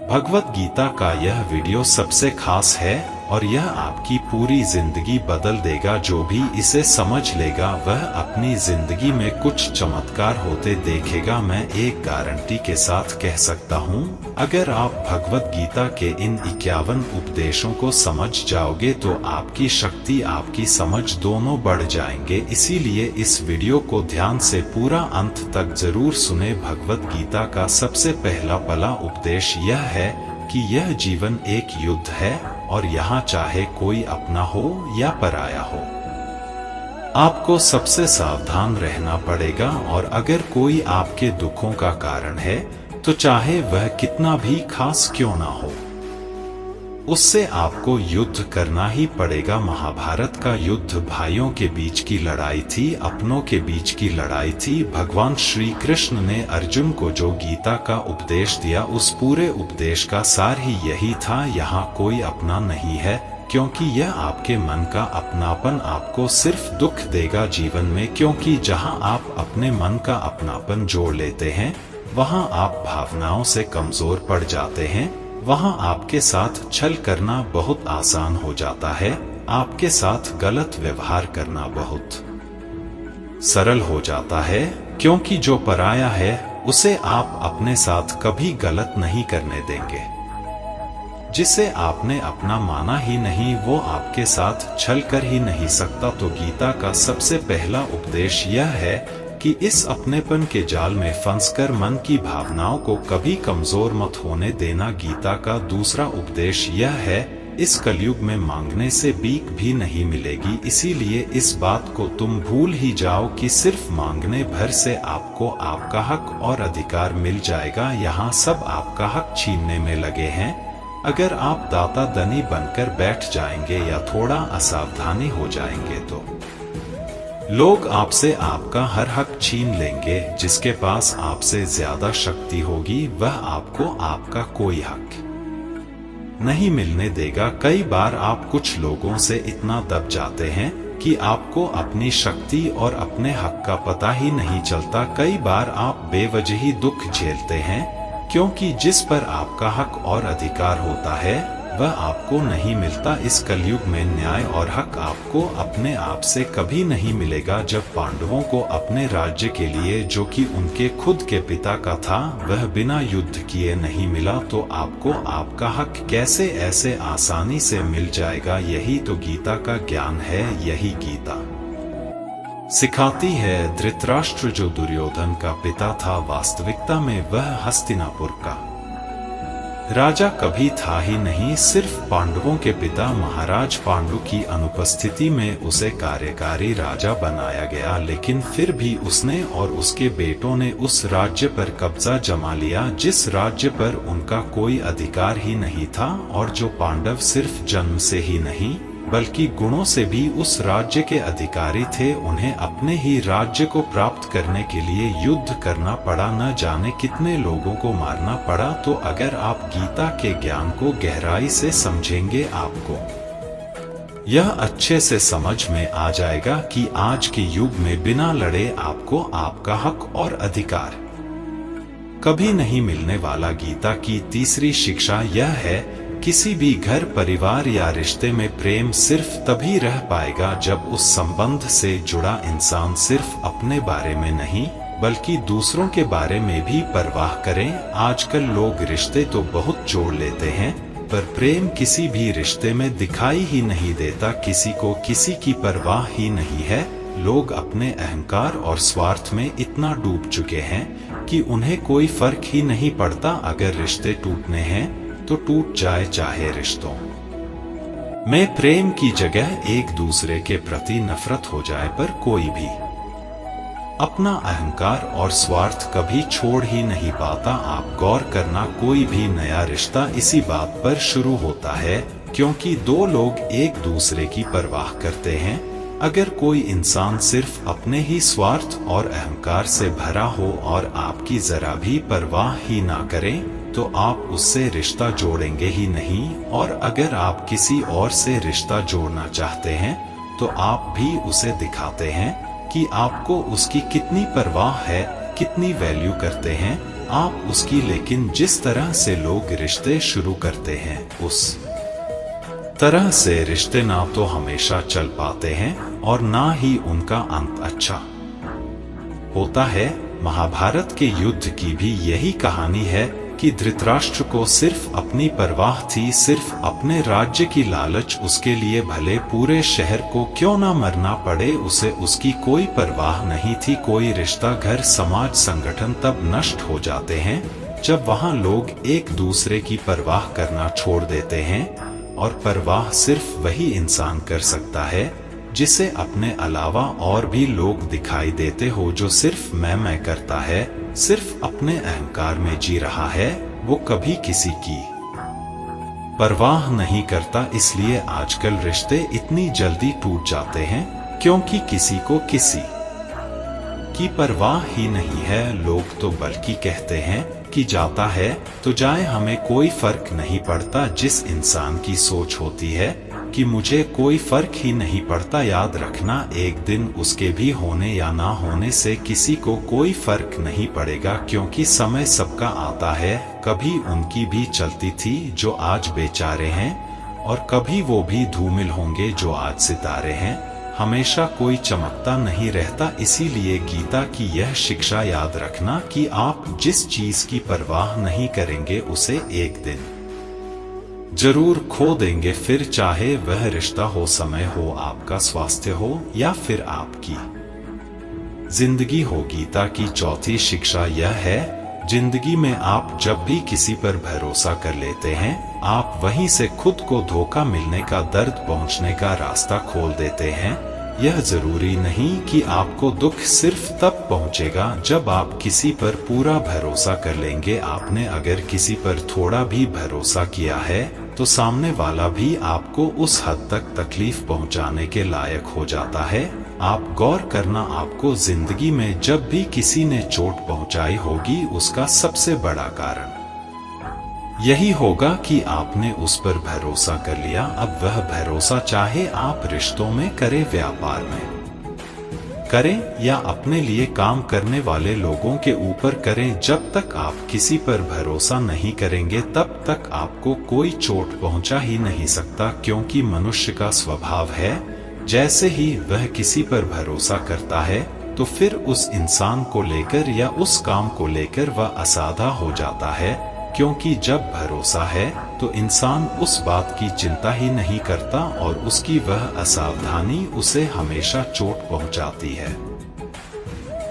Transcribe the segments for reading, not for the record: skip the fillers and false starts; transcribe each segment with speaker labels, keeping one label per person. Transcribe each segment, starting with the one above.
Speaker 1: भगवत गीता का यह वीडियो सबसे खास है और यह आपकी पूरी जिंदगी बदल देगा। जो भी इसे समझ लेगा वह अपनी जिंदगी में कुछ चमत्कार होते देखेगा। मैं एक गारंटी के साथ कह सकता हूँ, अगर आप भगवत गीता के इन 51 उपदेशों को समझ जाओगे तो आपकी शक्ति, आपकी समझ दोनों बढ़ जाएंगे। इसीलिए इस वीडियो को ध्यान से पूरा अंत तक जरूर सुने। भगवत गीता का सबसे पहला उपदेश यह है कि यह जीवन एक युद्ध है और यहाँ चाहे कोई अपना हो या पराया हो, आपको सबसे सावधान रहना पड़ेगा। और अगर कोई आपके दुखों का कारण है तो चाहे वह कितना भी खास क्यों ना हो, उससे आपको युद्ध करना ही पड़ेगा। महाभारत का युद्ध भाइयों के बीच की लड़ाई थी, अपनों के बीच की लड़ाई थी। भगवान श्री कृष्ण ने अर्जुन को जो गीता का उपदेश दिया, उस पूरे उपदेश का सार ही यही था, यहाँ कोई अपना नहीं है, क्योंकि यह आपके मन का अपनापन आपको सिर्फ दुख देगा जीवन में। क्योंकि जहाँ आप अपने मन का अपनापन जोड़ लेते हैं, वहाँ आप भावनाओं से कमजोर पड़ जाते हैं। वहाँ आपके साथ छल करना बहुत आसान हो जाता है, आपके साथ गलत व्यवहार करना बहुत सरल हो जाता है। क्योंकि जो पराया है उसे आप अपने साथ कभी गलत नहीं करने देंगे। जिसे आपने अपना माना ही नहीं, वो आपके साथ छल कर ही नहीं सकता। तो गीता का सबसे पहला उपदेश यह है कि इस अपनेपन के जाल में फंसकर मन की भावनाओं को कभी कमजोर मत होने देना। गीता का दूसरा उपदेश यह है, इस कलयुग में मांगने से भीख भी नहीं मिलेगी। इसीलिए इस बात को तुम भूल ही जाओ कि सिर्फ मांगने भर से आपको आपका हक और अधिकार मिल जाएगा। यहाँ सब आपका हक छीनने में लगे हैं। अगर आप दाता धनी बनकर बैठ जाएंगे या थोड़ा असावधानी हो जाएंगे तो लोग आपसे आपका हर हक छीन लेंगे। जिसके पास आपसे ज्यादा शक्ति होगी वह आपको आपका कोई हक नहीं मिलने देगा। कई बार आप कुछ लोगों से इतना दब जाते हैं कि आपको अपनी शक्ति और अपने हक का पता ही नहीं चलता। कई बार आप बेवजह दुख झेलते हैं, क्योंकि जिस पर आपका हक और अधिकार होता है वह आपको नहीं मिलता। इस कलयुग में न्याय और हक आपको अपने आप से कभी नहीं मिलेगा। जब पांडवों को अपने राज्य के लिए, जो कि उनके खुद के पिता का था, वह बिना युद्ध किए नहीं मिला, तो आपको आपका हक कैसे ऐसे आसानी से मिल जाएगा। यही तो गीता का ज्ञान है, यही गीता सिखाती है। धृतराष्ट्र जो दुर्योधन का पिता था, वास्तविकता में वह हस्तिनापुर का राजा कभी था ही नहीं। सिर्फ पांडवों के पिता महाराज पांडु की अनुपस्थिति में उसे कार्यकारी राजा बनाया गया, लेकिन फिर भी उसने और उसके बेटों ने उस राज्य पर कब्जा जमा लिया जिस राज्य पर उनका कोई अधिकार ही नहीं था। और जो पांडव सिर्फ जन्म से ही नहीं बल्कि गुणों से भी उस राज्य के अधिकारी थे, उन्हें अपने ही राज्य को प्राप्त करने के लिए युद्ध करना पड़ा, न जाने कितने लोगों को मारना पड़ा। तो अगर आप गीता के ज्ञान को गहराई से समझेंगे, आपको यह अच्छे से समझ में आ जाएगा कि आज के युग में बिना लड़े आपको आपका हक और अधिकार कभी नहीं मिलने वाला। गीता की तीसरी शिक्षा यह है, किसी भी घर, परिवार या रिश्ते में प्रेम सिर्फ तभी रह पाएगा जब उस संबंध से जुड़ा इंसान सिर्फ अपने बारे में नहीं बल्कि दूसरों के बारे में भी परवाह करें। आजकल लोग रिश्ते तो बहुत जोड़ लेते हैं, पर प्रेम किसी भी रिश्ते में दिखाई ही नहीं देता। किसी को किसी की परवाह ही नहीं है। लोग अपने अहंकार और स्वार्थ में इतना डूब चुके हैं कि उन्हें कोई फर्क ही नहीं पड़ता। अगर रिश्ते टूटने हैं तो टूट जाए, चाहे रिश्तों में प्रेम की जगह एक दूसरे के प्रति नफरत हो जाए, पर कोई भी अपना अहंकार और स्वार्थ कभी छोड़ ही नहीं पाता। आप गौर करना, कोई भी नया रिश्ता इसी बात पर शुरू होता है क्योंकि दो लोग एक दूसरे की परवाह करते हैं। अगर कोई इंसान सिर्फ अपने ही स्वार्थ और अहंकार से भरा हो और आपकी जरा भी परवाह ही ना करें, तो आप उससे रिश्ता जोड़ेंगे ही नहीं। और अगर आप किसी और से रिश्ता जोड़ना चाहते हैं तो आप भी उसे दिखाते हैं कि आपको उसकी कितनी परवाह है, कितनी वैल्यू करते हैं। आप उसकी, लेकिन जिस तरह से लोग रिश्ते शुरू करते हैं उस तरह से रिश्ते ना तो हमेशा चल पाते हैं और ना ही उनका अंत अच्छा होता है। महाभारत के युद्ध की भी यही कहानी है कि धृतराष्ट्र को सिर्फ अपनी परवाह थी, सिर्फ अपने राज्य की लालच, उसके लिए भले पूरे शहर को क्यों ना मरना पड़े उसे उसकी कोई परवाह नहीं थी। कोई रिश्ता, घर, समाज, संगठन तब नष्ट हो जाते हैं जब वहां लोग एक दूसरे की परवाह करना छोड़ देते हैं, और परवाह सिर्फ वही इंसान कर सकता है जिसे अपने अलावा और भी लोग दिखाई देते हो, जो सिर्फ मैं करता है, सिर्फ अपने अहंकार में जी रहा है, वो कभी किसी की परवाह नहीं करता। इसलिए आजकल रिश्ते इतनी जल्दी टूट जाते हैं क्योंकि किसी को किसी की परवाह ही नहीं है। लोग तो बल्कि कहते हैं कि जाता है तो जाए, हमें कोई फर्क नहीं पड़ता। जिस इंसान की सोच होती है कि मुझे कोई फर्क ही नहीं पड़ता, याद रखना एक दिन उसके भी होने या ना होने से किसी को कोई फर्क नहीं पड़ेगा, क्योंकि समय सबका आता है। कभी उनकी भी चलती थी जो आज बेचारे हैं, और कभी वो भी धूमिल होंगे जो आज सितारे हैं। हमेशा कोई चमकता नहीं रहता। इसीलिए गीता की यह शिक्षा याद रखना कि आप जिस चीज की परवाह नहीं करेंगे उसे एक दिन जरूर खो देंगे। फिर चाहे वह रिश्ता हो, समय हो, आपका स्वास्थ्य हो या फिर आपकी जिंदगी हो। गीता की चौथी शिक्षा यह है, जिंदगी में आप जब भी किसी पर भरोसा कर लेते हैं, आप वहीं से खुद को धोखा मिलने का, दर्द पहुंचने का रास्ता खोल देते हैं। यह जरूरी नहीं कि आपको दुख सिर्फ तब पहुंचेगा जब आप किसी पर पूरा भरोसा कर लेंगे। आपने अगर किसी पर थोड़ा भी भरोसा किया है तो सामने वाला भी आपको उस हद तक तकलीफ पहुंचाने के लायक हो जाता है। आप गौर करना, आपको जिंदगी में जब भी किसी ने चोट पहुंचाई होगी, उसका सबसे बड़ा कारण यही होगा कि आपने उस पर भरोसा कर लिया। अब वह भरोसा चाहे आप रिश्तों में करें, व्यापार में करें या अपने लिए काम करने वाले लोगों के ऊपर करें, जब तक आप किसी पर भरोसा नहीं करेंगे तब तक आपको कोई चोट पहुंचा ही नहीं सकता। क्योंकि मनुष्य का स्वभाव है, जैसे ही वह किसी पर भरोसा करता है तो फिर उस इंसान को लेकर या उस काम को लेकर वह असाधा हो जाता है। क्योंकि जब भरोसा है तो इंसान उस बात की चिंता ही नहीं करता और उसकी वह असावधानी उसे हमेशा चोट पहुंचाती है।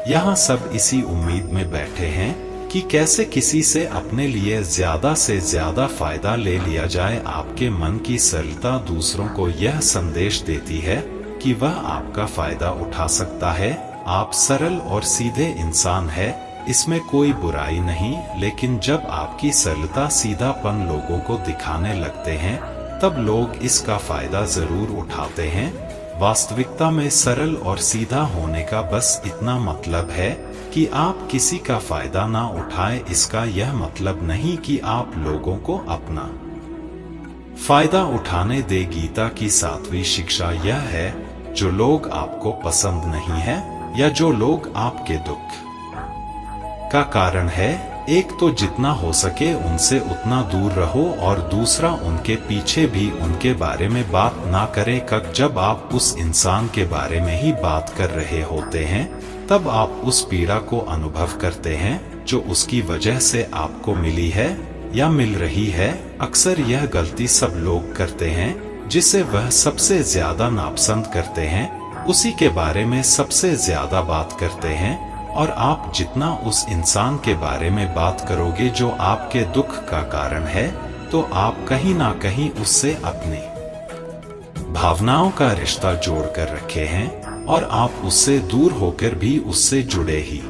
Speaker 1: यहाँ सब इसी उम्मीद में बैठे हैं कि कैसे किसी से अपने लिए ज्यादा से ज्यादा फायदा ले लिया जाए। आपके मन की सरलता दूसरों को यह संदेश देती है कि वह आपका फायदा उठा सकता है। आप सरल और सीधे इंसान है, इसमें कोई बुराई नहीं, लेकिन जब आपकी सरलता, सीधापन लोगों को दिखाने लगते हैं तब लोग इसका फायदा जरूर उठाते हैं। वास्तविकता में सरल और सीधा होने का बस इतना मतलब है कि आप किसी का फायदा ना उठाएं। इसका यह मतलब नहीं कि आप लोगों को अपना फायदा उठाने दे। गीता की 7वीं शिक्षा यह है, जो लोग आपको पसंद नहीं है या जो लोग आपके दुख का कारण है, एक तो जितना हो सके उनसे उतना दूर रहो, और दूसरा उनके पीछे भी उनके बारे में बात ना करें। जब आप उस इंसान के बारे में ही बात कर रहे होते हैं तब आप उस पीड़ा को अनुभव करते हैं जो उसकी वजह से आपको मिली है या मिल रही है। अक्सर यह गलती सब लोग करते हैं, जिसे वह सबसे ज्यादा नापसंद करते हैं, उसी के बारे में सबसे ज्यादा बात करते हैं। और आप जितना उस इंसान के बारे में बात करोगे जो आपके दुख का कारण है, तो आप कहीं ना कहीं उससे अपनी भावनाओं का रिश्ता जोड़ कर रखे हैं, और आप उससे दूर होकर भी उससे जुड़े ही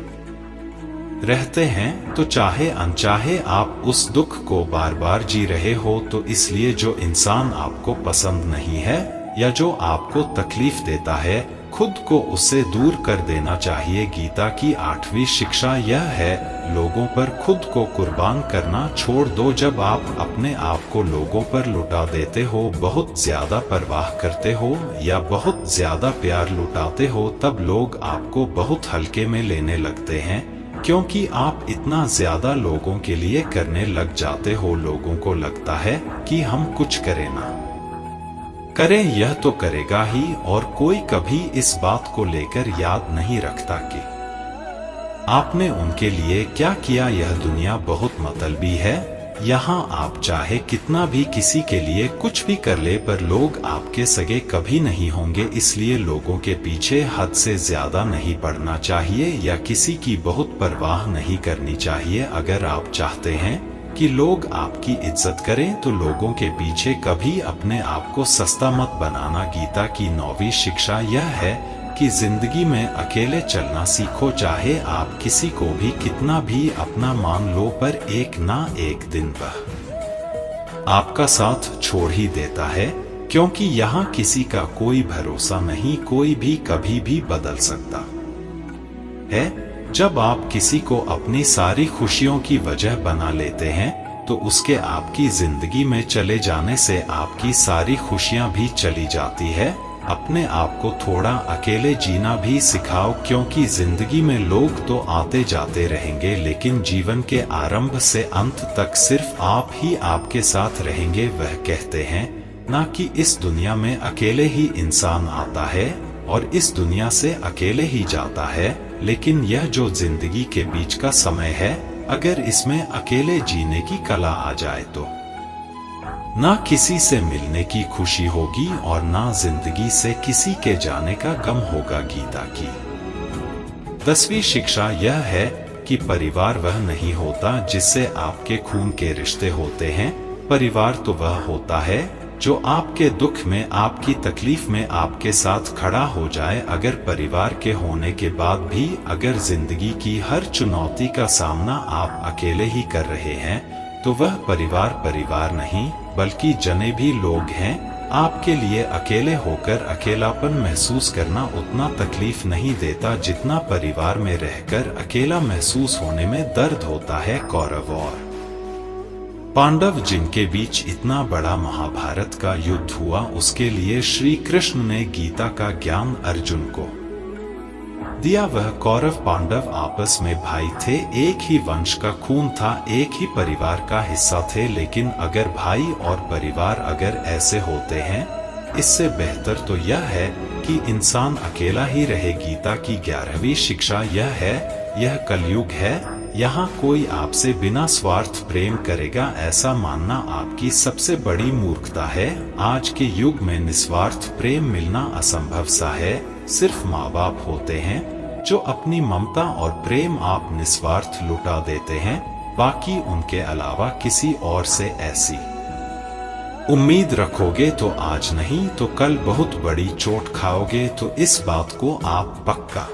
Speaker 1: रहते हैं। तो चाहे अनचाहे आप उस दुख को बार बार जी रहे हो। तो इसलिए जो इंसान आपको पसंद नहीं है या जो आपको तकलीफ देता है, खुद को उससे दूर कर देना चाहिए। गीता की 8वीं शिक्षा यह है, लोगों पर खुद को कुर्बान करना छोड़ दो। जब आप अपने आप को लोगों पर लुटा देते हो, बहुत ज्यादा परवाह करते हो या बहुत ज्यादा प्यार लुटाते हो, तब लोग आपको बहुत हल्के में लेने लगते हैं। क्योंकि आप इतना ज्यादा लोगों के लिए करने लग जाते हो, लोगों को लगता है कि हम कुछ करें ना करें यह तो करेगा ही, और कोई कभी इस बात को लेकर याद नहीं रखता कि आपने उनके लिए क्या किया। यह दुनिया बहुत मतलबी है, यहाँ आप चाहे कितना भी किसी के लिए कुछ भी कर ले, पर लोग आपके सगे कभी नहीं होंगे। इसलिए लोगों के पीछे हद से ज्यादा नहीं पड़ना चाहिए या किसी की बहुत परवाह नहीं करनी चाहिए। अगर आप चाहते हैं कि लोग आपकी इज्जत करें तो लोगों के पीछे कभी अपने आप को सस्ता मत बनाना। गीता की 9वीं शिक्षा यह है कि जिंदगी में अकेले चलना सीखो। चाहे आप किसी को भी कितना भी अपना मान लो, पर एक ना एक दिन वह आपका साथ छोड़ ही देता है, क्योंकि यहाँ किसी का कोई भरोसा नहीं, कोई भी कभी भी बदल सकता है। जब आप किसी को अपनी सारी खुशियों की वजह बना लेते हैं तो उसके आपकी जिंदगी में चले जाने से आपकी सारी खुशियां भी चली जाती है। अपने आप को थोड़ा अकेले जीना भी सिखाओ, क्योंकि जिंदगी में लोग तो आते जाते रहेंगे, लेकिन जीवन के आरंभ से अंत तक सिर्फ आप ही आपके साथ रहेंगे। वह कहते हैं ना कि इस दुनिया में अकेले ही इंसान आता है और इस दुनिया से अकेले ही जाता है, लेकिन यह जो जिंदगी के बीच का समय है, अगर इसमें अकेले जीने की कला आ जाए तो ना किसी से मिलने की खुशी होगी और ना जिंदगी से किसी के जाने का गम होगा। गीता की 10वीं शिक्षा यह है कि परिवार वह नहीं होता जिससे आपके खून के रिश्ते होते हैं। परिवार तो वह होता है जो आपके दुख में, आपकी तकलीफ में आपके साथ खड़ा हो जाए। अगर परिवार के होने के बाद भी अगर जिंदगी की हर चुनौती का सामना आप अकेले ही कर रहे हैं तो वह परिवार नहीं बल्कि जने भी लोग हैं। आपके लिए अकेले होकर अकेलापन महसूस करना उतना तकलीफ नहीं देता जितना परिवार में रहकर अकेला महसूस होने में दर्द होता है। कौरव और पांडव जिनके बीच इतना बड़ा महाभारत का युद्ध हुआ, उसके लिए श्री कृष्ण ने गीता का ज्ञान अर्जुन को दिया। वह कौरव पांडव आपस में भाई थे, एक ही वंश का खून था, एक ही परिवार का हिस्सा थे। लेकिन अगर भाई और परिवार अगर ऐसे होते हैं, इससे बेहतर तो यह है कि इंसान अकेला ही रहे। गीता की 11वीं शिक्षा यह है, यह कलयुग है, यहाँ कोई आपसे बिना स्वार्थ प्रेम करेगा ऐसा मानना आपकी सबसे बड़ी मूर्खता है। आज के युग में निस्वार्थ प्रेम मिलना असंभव सा है। सिर्फ माँ बाप होते हैं जो अपनी ममता और प्रेम आप निस्वार्थ लुटा देते हैं, बाकी उनके अलावा किसी और से ऐसी उम्मीद रखोगे तो आज नहीं तो कल बहुत बड़ी चोट खाओगे। तो इस बात को आप पक्का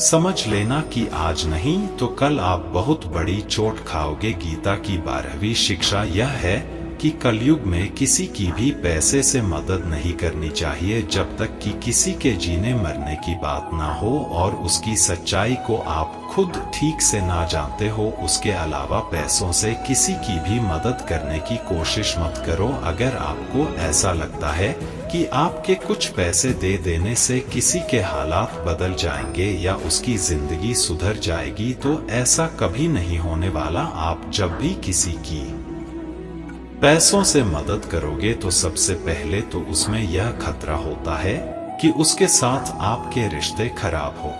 Speaker 1: समझ लेना कि आज नहीं तो कल आप बहुत बड़ी चोट खाओगे। गीता की 12वीं शिक्षा यह है कि कलयुग में किसी की भी पैसे से मदद नहीं करनी चाहिए जब तक कि किसी के जीने मरने की बात ना हो और उसकी सच्चाई को आप खुद ठीक से ना जानते हो। उसके अलावा पैसों से किसी की भी मदद करने की कोशिश मत करो। अगर आपको ऐसा लगता है कि आपके कुछ पैसे दे देने से किसी के हालात बदल जाएंगे या उसकी जिंदगी सुधर जाएगी, तो ऐसा कभी नहीं होने वाला। आप जब भी किसी की पैसों से मदद करोगे तो सबसे पहले तो उसमें यह खतरा होता है कि उसके साथ आपके रिश्ते खराब हो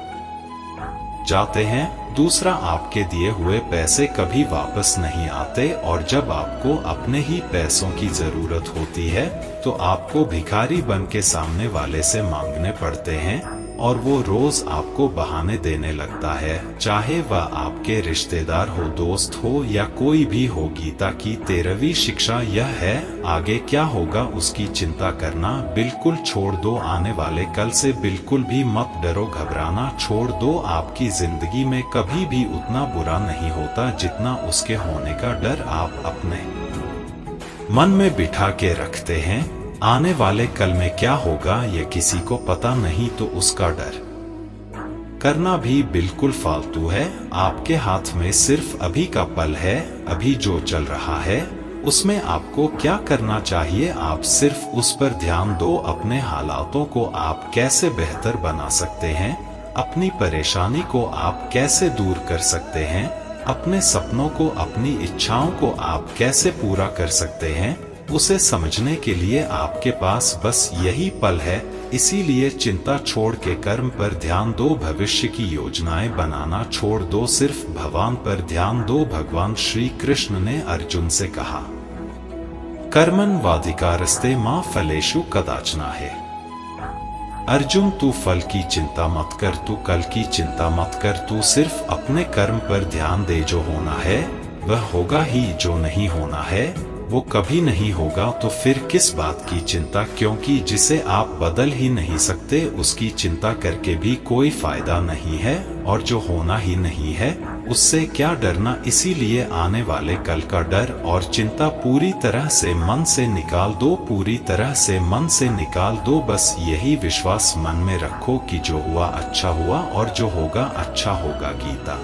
Speaker 1: जाते हैं। दूसरा, आपके दिए हुए पैसे कभी वापस नहीं आते और जब आपको अपने ही पैसों की जरूरत होती है तो आपको भिखारी बन के सामने वाले से मांगने पड़ते हैं और वो रोज आपको बहाने देने लगता है, चाहे वह आपके रिश्तेदार हो, दोस्त हो या कोई भी हो। गीता की 13वीं शिक्षा यह है, आगे क्या होगा उसकी चिंता करना बिल्कुल छोड़ दो। आने वाले कल से बिल्कुल भी मत डरो, घबराना छोड़ दो। आपकी जिंदगी में कभी भी उतना बुरा नहीं होता जितना उसके होने का डर आप अपने मन में बिठा के रखते हैं। आने वाले कल में क्या होगा ये किसी को पता नहीं, तो उसका डर करना भी बिल्कुल फालतू है। आपके हाथ में सिर्फ अभी का पल है, अभी जो चल रहा है उसमें आपको क्या करना चाहिए, आप सिर्फ उस पर ध्यान दो। अपने हालातों को आप कैसे बेहतर बना सकते हैं, अपनी परेशानी को आप कैसे दूर कर सकते हैं, अपने सपनों को, अपनी इच्छाओं को आप कैसे पूरा कर सकते हैं, उसे समझने के लिए आपके पास बस यही पल है। इसीलिए चिंता छोड़ के कर्म पर ध्यान दो, भविष्य की योजनाएं बनाना छोड़ दो, सिर्फ भगवान पर ध्यान दो। भगवान श्री कृष्ण ने अर्जुन से कहा, कर्मन वाधिकारस्ते मां फलेषु कदाचन है। अर्जुन, तू फल की चिंता मत कर, तू कल की चिंता मत कर, तू सिर्फ अपने कर्म पर ध्यान दे। जो होना है वह होगा ही, जो नहीं होना है वो कभी नहीं होगा। तो फिर किस बात की चिंता, क्योंकि जिसे आप बदल ही नहीं सकते उसकी चिंता करके भी कोई फायदा नहीं है, और जो होना ही नहीं है उससे क्या डरना। इसीलिए आने वाले कल का डर और चिंता पूरी तरह से मन से निकाल दो, पूरी तरह से मन से निकाल दो। बस यही विश्वास मन में रखो कि जो हुआ अच्छा हुआ और जो होगा अच्छा होगा। गीता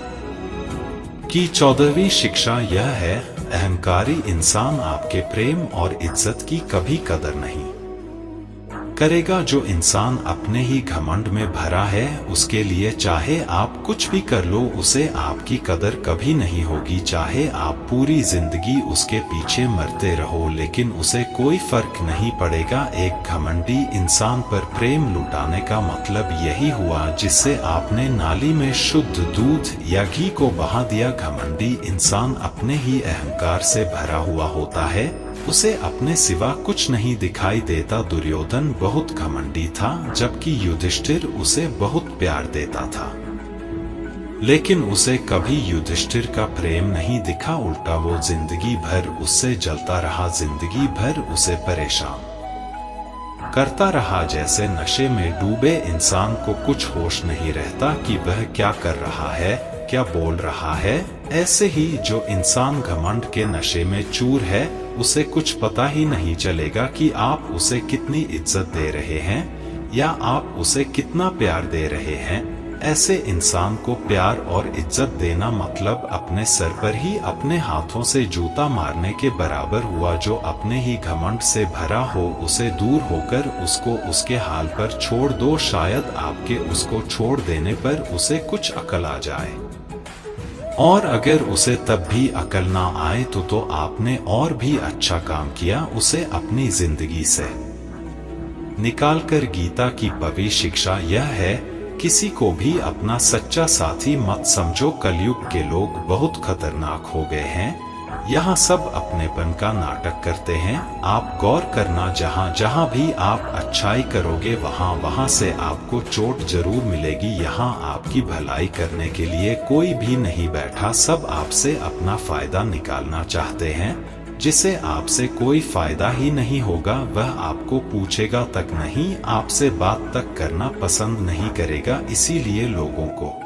Speaker 1: की 14वीं शिक्षा यह है, अहंकारी इंसान आपके प्रेम और इज्जत की कभी कदर नहीं करेगा। जो इंसान अपने ही घमंड में भरा है उसके लिए चाहे आप कुछ भी कर लो उसे आपकी कदर कभी नहीं होगी। चाहे आप पूरी जिंदगी उसके पीछे मरते रहो लेकिन उसे कोई फर्क नहीं पड़ेगा। एक घमंडी इंसान पर प्रेम लुटाने का मतलब यही हुआ जिससे आपने नाली में शुद्ध दूध या घी को बहा दिया। घमंडी इंसान अपने ही अहंकार से भरा हुआ होता है, उसे अपने सिवा कुछ नहीं दिखाई देता। दुर्योधन बहुत घमंडी था जबकि युधिष्ठिर उसे बहुत प्यार देता था, लेकिन उसे कभी युधिष्ठिर का प्रेम नहीं दिखा। उल्टा वो जिंदगी भर उससे जलता रहा, जिंदगी भर उसे परेशान करता रहा। जैसे नशे में डूबे इंसान को कुछ होश नहीं रहता कि वह क्या कर रहा है, क्या बोल रहा है। ऐसे ही जो इंसान घमंड के नशे में चूर है उसे कुछ पता ही नहीं चलेगा कि आप उसे कितनी इज्जत दे रहे हैं या आप उसे कितना प्यार दे रहे हैं। ऐसे इंसान को प्यार और इज्जत देना मतलब अपने सर पर ही अपने हाथों से जूता मारने के बराबर हुआ। जो अपने ही घमंड से भरा हो उसे दूर होकर उसको उसके हाल पर छोड़ दो। शायद आपके उसको छोड़ देने पर उसे अकल कुछ आ जाए, और अगर उसे तब भी अकल ना आए तो आपने और भी अच्छा काम किया। उसे अपनी जिंदगी से निकालकर। गीता की पवित्र शिक्षा यह है, किसी को भी अपना सच्चा साथी मत समझो। कलयुग के लोग बहुत खतरनाक हो गए हैं, यहाँ सब अपनेपन का नाटक करते हैं। आप गौर करना, जहाँ जहाँ भी आप अच्छाई करोगे वहाँ वहाँ से आपको चोट जरूर मिलेगी। यहाँ आपकी भलाई करने के लिए कोई भी नहीं बैठा, सब आपसे अपना फायदा निकालना चाहते हैं। जिसे आपसे कोई फायदा ही नहीं होगा वह आपको पूछेगा तक नहीं, आपसे बात तक करना पसंद नहीं करेगा। इसीलिए लोगों को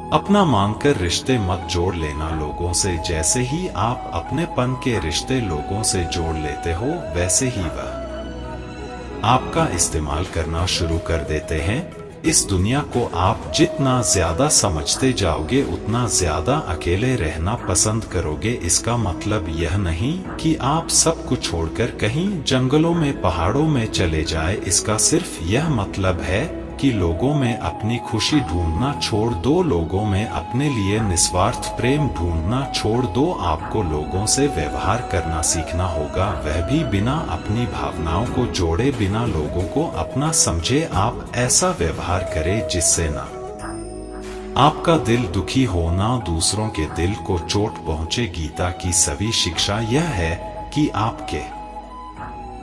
Speaker 1: अपना मानकर रिश्ते मत जोड़ लेना लोगों से। जैसे ही आप अपनेपन के रिश्ते लोगों से जोड़ लेते हो वैसे ही वह आपका इस्तेमाल करना शुरू कर देते हैं। इस दुनिया को आप जितना ज्यादा समझते जाओगे उतना ज्यादा अकेले रहना पसंद करोगे। इसका मतलब यह नहीं कि आप सब कुछ छोड़कर कहीं जंगलों में पहाड़ों में चले जाए। इसका सिर्फ यह मतलब है कि लोगों में अपनी खुशी ढूंढना छोड़ दो, लोगों में अपने लिए निस्वार्थ प्रेम ढूंढना छोड़ दो। आपको लोगों से व्यवहार करना सीखना होगा, वह भी बिना अपनी भावनाओं को जोड़े, बिना लोगों को अपना समझे। आप ऐसा व्यवहार करें जिससे ना आपका दिल दुखी हो ना दूसरों के दिल को चोट पहुंचे। गीता की सभी शिक्षा यह है कि आपके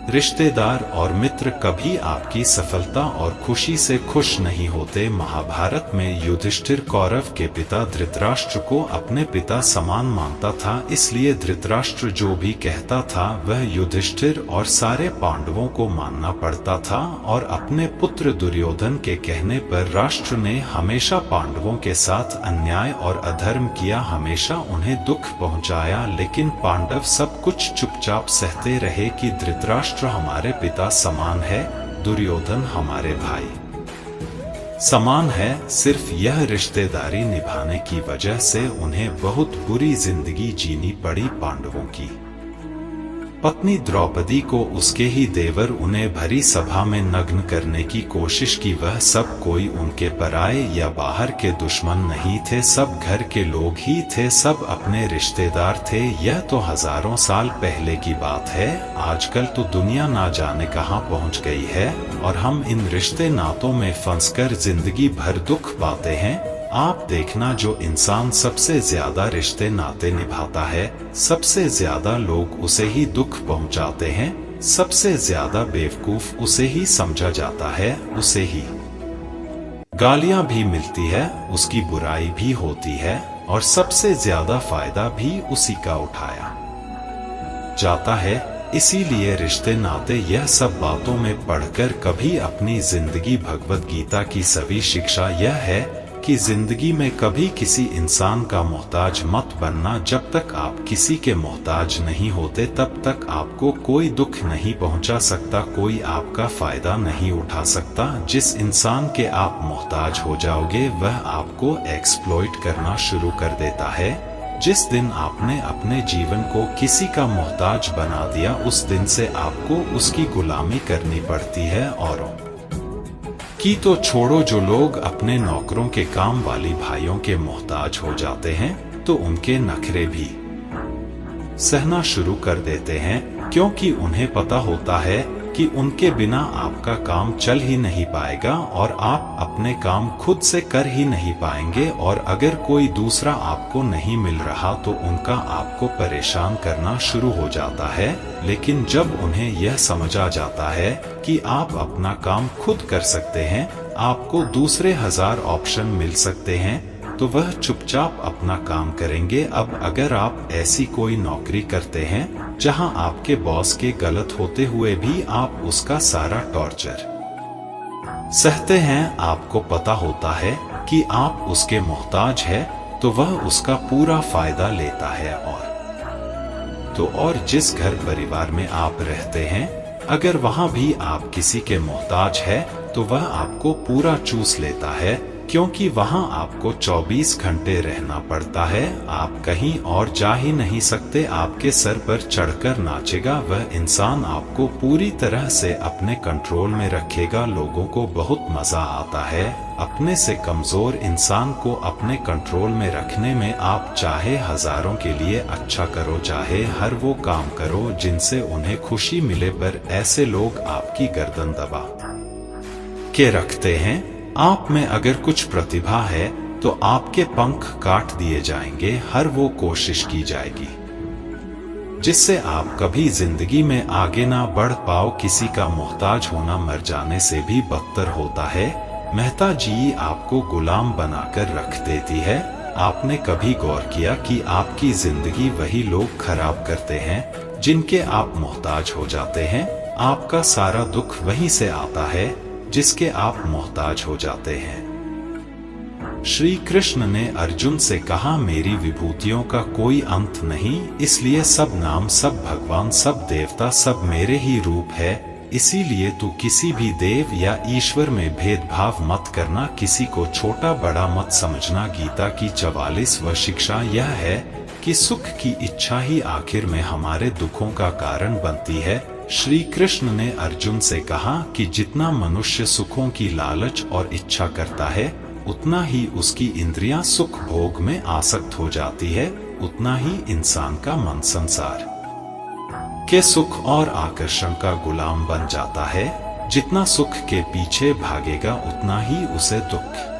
Speaker 1: रिश्तेदार और मित्र कभी आपकी सफलता और खुशी से खुश नहीं होते। महाभारत में युधिष्ठिर कौरव के पिता धृतराष्ट्र को अपने पिता समान मानता था, इसलिए धृतराष्ट्र जो भी कहता था वह युधिष्ठिर और सारे पांडवों को मानना पड़ता था। और अपने पुत्र दुर्योधन के कहने पर राष्ट्र ने हमेशा पांडवों के साथ अन्याय और अधर्म किया, हमेशा उन्हें दुख पहुंचाया। लेकिन पांडव सब कुछ चुपचाप सहते रहे कि धृतराष्ट्र हमारे पिता समान है, दुर्योधन हमारे भाई समान है। सिर्फ यह रिश्तेदारी निभाने की वजह से उन्हें बहुत बुरी जिंदगी जीनी पड़ी। पांडवों की पत्नी द्रौपदी को उसके ही देवर उन्हें भरी सभा में नग्न करने की कोशिश की। वह सब कोई उनके पराये या बाहर के दुश्मन नहीं थे, सब घर के लोग ही थे, सब अपने रिश्तेदार थे। यह तो हजारों साल पहले की बात है। आजकल तो दुनिया ना जाने कहां पहुंच गई है और हम इन रिश्ते नातों में फंसकर जिंदगी भर दुख पाते हैं। आप देखना, जो इंसान सबसे ज्यादा रिश्ते नाते निभाता है, सबसे ज्यादा लोग उसे ही दुख पहुंचाते हैं, सबसे ज्यादा बेवकूफ उसे ही समझा जाता है, उसे ही गालियां भी मिलती है, उसकी बुराई भी होती है और सबसे ज्यादा फायदा भी उसी का उठाया जाता है। इसीलिए रिश्ते नाते यह सब बातों में पढ़कर कभी अपनी जिंदगी भगवत गीता की सभी शिक्षा यह है कि जिंदगी में कभी किसी इंसान का मोहताज मत बनना। जब तक आप किसी के मोहताज नहीं होते तब तक आपको कोई दुख नहीं पहुंचा सकता, कोई आपका फायदा नहीं उठा सकता। जिस इंसान के आप मोहताज हो जाओगे वह आपको एक्सप्लॉइट करना शुरू कर देता है। जिस दिन आपने अपने जीवन को किसी का मोहताज बना दिया उस दिन से आपको उसकी गुलामी करनी पड़ती है। औरों की तो छोड़ो, जो लोग अपने नौकरों के काम वाली भाइयों के मोहताज हो जाते हैं तो उनके नखरे भी सहना शुरू कर देते हैं, क्योंकि उन्हें पता होता है कि उनके बिना आपका काम चल ही नहीं पाएगा और आप अपने काम खुद से कर ही नहीं पाएंगे। और अगर कोई दूसरा आपको नहीं मिल रहा तो उनका आपको परेशान करना शुरू हो जाता है। लेकिन जब उन्हें यह समझ आ जाता है कि आप अपना काम खुद कर सकते हैं, आपको दूसरे 1000 ऑप्शन मिल सकते हैं, तो वह चुपचाप अपना काम करेंगे। अब अगर आप ऐसी कोई नौकरी करते हैं जहां आपके बॉस के गलत होते हुए भी आप उसका सारा टॉर्चर सहते हैं, आपको पता होता है कि आप उसके मोहताज हैं, तो वह उसका पूरा फायदा लेता है। और जिस घर परिवार में आप रहते हैं, अगर वहां भी आप किसी के मोहताज है तो वह आपको पूरा चूस लेता है, क्योंकि वहां आपको 24 घंटे रहना पड़ता है। आप कहीं और जा ही नहीं सकते, आपके सर पर चढ़कर नाचेगा। वह इंसान आपको पूरी तरह से अपने कंट्रोल में रखेगा। लोगों को बहुत मजा आता है अपने से कमजोर इंसान को अपने कंट्रोल में रखने में। आप चाहे हजारों के लिए अच्छा करो, चाहे हर वो काम करो जिनसे उन्हें खुशी मिले, पर ऐसे लोग आपकी गर्दन दबा के रखते हैं। आप में अगर कुछ प्रतिभा है तो आपके पंख काट दिए जाएंगे, हर वो कोशिश की जाएगी जिससे आप कभी जिंदगी में आगे ना बढ़ पाओ। किसी का मोहताज होना मर जाने से भी बदतर होता है। मेहता जी आपको गुलाम बनाकर रख देती है। आपने कभी गौर किया कि आपकी जिंदगी वही लोग खराब करते हैं जिनके आप मोहताज हो जाते हैं। आपका सारा दुख वहीं से आता है जिसके आप मोहताज हो जाते हैं। श्री कृष्ण ने अर्जुन से कहा, मेरी विभूतियों का कोई अंत नहीं, इसलिए सब नाम, सब भगवान, सब देवता, सब मेरे ही रूप है। इसीलिए तू किसी भी देव या ईश्वर में भेदभाव मत करना, किसी को छोटा बड़ा मत समझना। गीता की 44वां शिक्षा यह है कि सुख की इच्छा ही आखिर में हमारे दुखों का कारण बनती है। श्री कृष्ण ने अर्जुन से कहा कि जितना मनुष्य सुखों की लालच और इच्छा करता है, उतना ही उसकी इंद्रियां सुख भोग में आसक्त हो जाती है, उतना ही इंसान का मन संसार के सुख और आकर्षण का गुलाम बन जाता है। जितना सुख के पीछे भागेगा उतना ही उसे दुख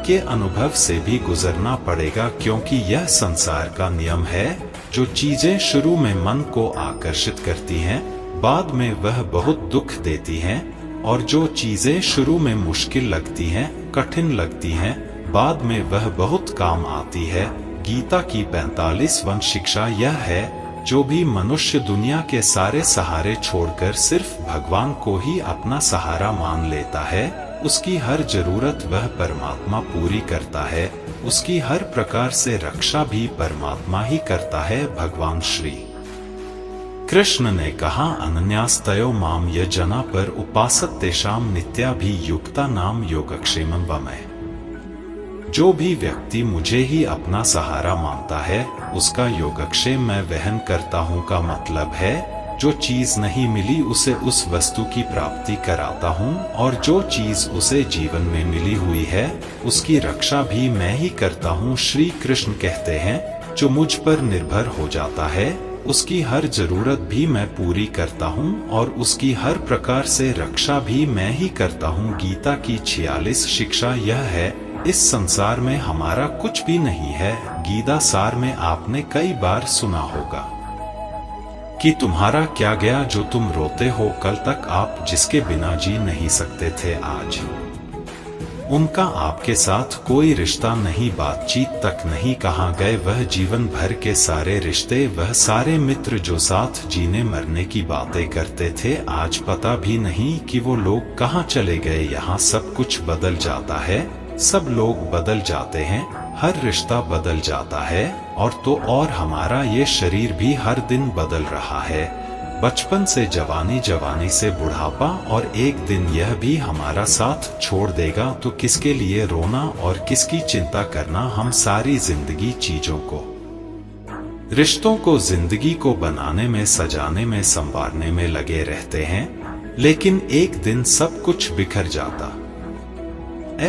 Speaker 1: के अनुभव से भी गुजरना पड़ेगा, क्योंकि यह संसार का नियम है। जो चीजें शुरू में मन को आकर्षित करती हैं, बाद में वह बहुत दुख देती हैं, और जो चीजें शुरू में मुश्किल लगती हैं, कठिन लगती हैं, बाद में वह बहुत काम आती है। गीता की 45वां शिक्षा यह है, जो भी मनुष्य दुनिया के सारे सहारे छोड़कर सिर्फ भगवान को ही अपना सहारा मान लेता है, उसकी हर जरूरत वह परमात्मा पूरी करता है, उसकी हर प्रकार से रक्षा भी परमात्मा ही करता है। भगवान श्री कृष्ण ने कहा, अनन्यास्तयो माम ये जना पर उपासत तेषाम नित्याभियुक्ता नाम योगक्षेमं वमय। जो भी व्यक्ति मुझे ही अपना सहारा मानता है उसका योगक्षेम मैं वहन करता हूँ का मतलब है जो चीज नहीं मिली उसे उस वस्तु की प्राप्ति कराता हूँ और जो चीज उसे जीवन में मिली हुई है उसकी रक्षा भी मैं ही करता हूँ। श्री कृष्ण कहते हैं जो मुझ पर निर्भर हो जाता है उसकी हर जरूरत भी मैं पूरी करता हूँ और उसकी हर प्रकार से रक्षा भी मैं ही करता हूँ। गीता की 46 शिक्षा यह है इस संसार में हमारा कुछ भी नहीं है। गीता सार में आपने कई बार सुना होगा कि तुम्हारा क्या गया जो तुम रोते हो, कल तक आप जिसके बिना जी नहीं सकते थे आज उनका आपके साथ कोई रिश्ता नहीं, बातचीत तक नहीं, कहाँ गए वह जीवन भर के सारे रिश्ते, वह सारे मित्र जो साथ जीने मरने की बातें करते थे आज पता भी नहीं कि वो लोग कहाँ चले गए। यहाँ सब कुछ बदल जाता है, सब लोग बदल जाते हैं, हर रिश्ता बदल जाता है और हमारा ये शरीर भी हर दिन बदल रहा है। बचपन से जवानी, जवानी से बुढ़ापा और एक दिन यह भी हमारा साथ छोड़ देगा तो किसके लिए रोना और किसकी चिंता करना। हम सारी जिंदगी चीजों को, रिश्तों को, जिंदगी को बनाने में, सजाने में, संवारने में लगे रहते हैं लेकिन एक दिन सब कुछ बिखर जाता।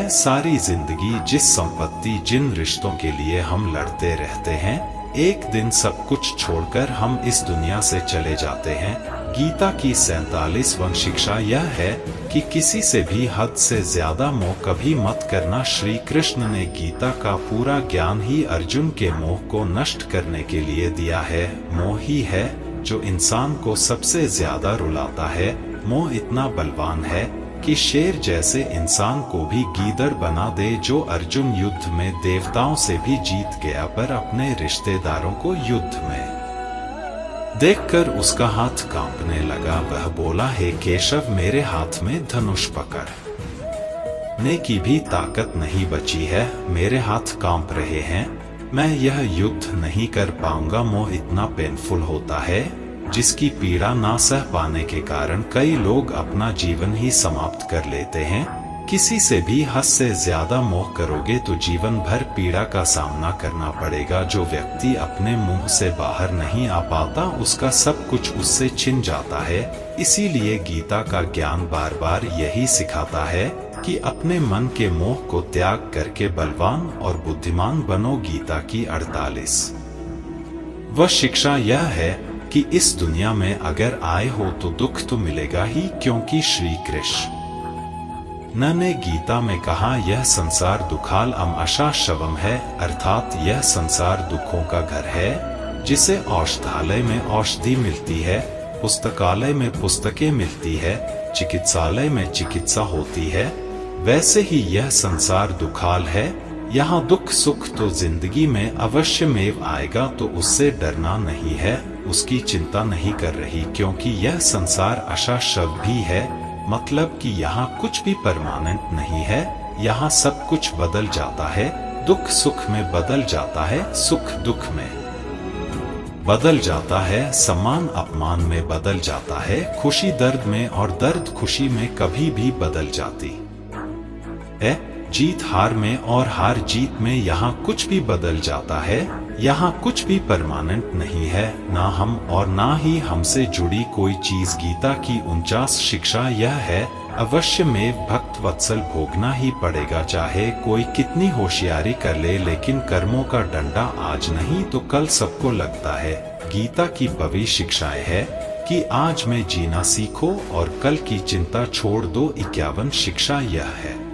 Speaker 1: सारी जिंदगी जिस संपत्ति, जिन रिश्तों के लिए हम लड़ते रहते हैं एक दिन सब कुछ छोड़कर हम इस दुनिया से चले जाते हैं। गीता की 47वां शिक्षा यह है कि किसी से भी हद से ज्यादा मोह कभी मत करना। श्री कृष्ण ने गीता का पूरा ज्ञान ही अर्जुन के मोह को नष्ट करने के लिए दिया है। मोह ही है जो इंसान को सबसे ज्यादा रुलाता है। मोह इतना बलवान है कि शेर जैसे इंसान को भी गीदड़ बना दे। जो अर्जुन युद्ध में देवताओं से भी जीत गया पर अपने रिश्तेदारों को युद्ध में देखकर उसका हाथ कांपने लगा। वह बोला, हे केशव मेरे हाथ में धनुष पकड़ने की भी ताकत नहीं बची है, मेरे हाथ कांप रहे हैं, मैं यह युद्ध नहीं कर पाऊंगा। मोह इतना पेनफुल होता है जिसकी पीड़ा ना सह पाने के कारण कई लोग अपना जीवन ही समाप्त कर लेते हैं। किसी से भी हद से ज्यादा मोह करोगे तो जीवन भर पीड़ा का सामना करना पड़ेगा। जो व्यक्ति अपने मुंह से बाहर नहीं आ पाता उसका सब कुछ उससे छिन जाता है। इसीलिए गीता का ज्ञान बार बार यही सिखाता है कि अपने मन के मोह को त्याग करके बलवान और बुद्धिमान बनो। गीता की 48वां शिक्षा यह है कि इस दुनिया में अगर आए हो तो दुख तो मिलेगा ही, क्योंकि श्री कृष्ण ने गीता में कहा यह संसार दुखाल आशा शवम है, अर्थात यह संसार दुखों का घर है। जिसे औषधालय में औषधि मिलती है, पुस्तकालय में पुस्तकें मिलती है, चिकित्सालय में चिकित्सा होती है, वैसे ही यह संसार दुखाल है। यहाँ दुख सुख तो जिंदगी में अवश्य में आएगा, तो उससे डरना नहीं है, उसकी चिंता नहीं कर रही, क्योंकि यह संसार आशा शव भी है। मतलब कि यहाँ कुछ भी परमानेंट नहीं है, यहाँ सब कुछ बदल जाता है। दुख सुख में बदल जाता है, सुख दुख में बदल जाता है, सम्मान अपमान में बदल जाता है, खुशी दर्द में और दर्द खुशी में कभी भी बदल जाती है। जीत हार में और हार जीत में यहाँ कुछ भी बदल जाता है। यहाँ कुछ भी परमानेंट नहीं है, ना हम और ना ही हमसे जुड़ी कोई चीज। गीता की 49 शिक्षा यह है, अवश्य में भक्त वत्सल भोगना ही पड़ेगा, चाहे कोई कितनी होशियारी कर ले, लेकिन कर्मों का डंडा आज नहीं तो कल सबको लगता है। गीता की पवित्र शिक्षाएं है कि आज में जीना सीखो और कल की चिंता छोड़ दो। 51 शिक्षा यह है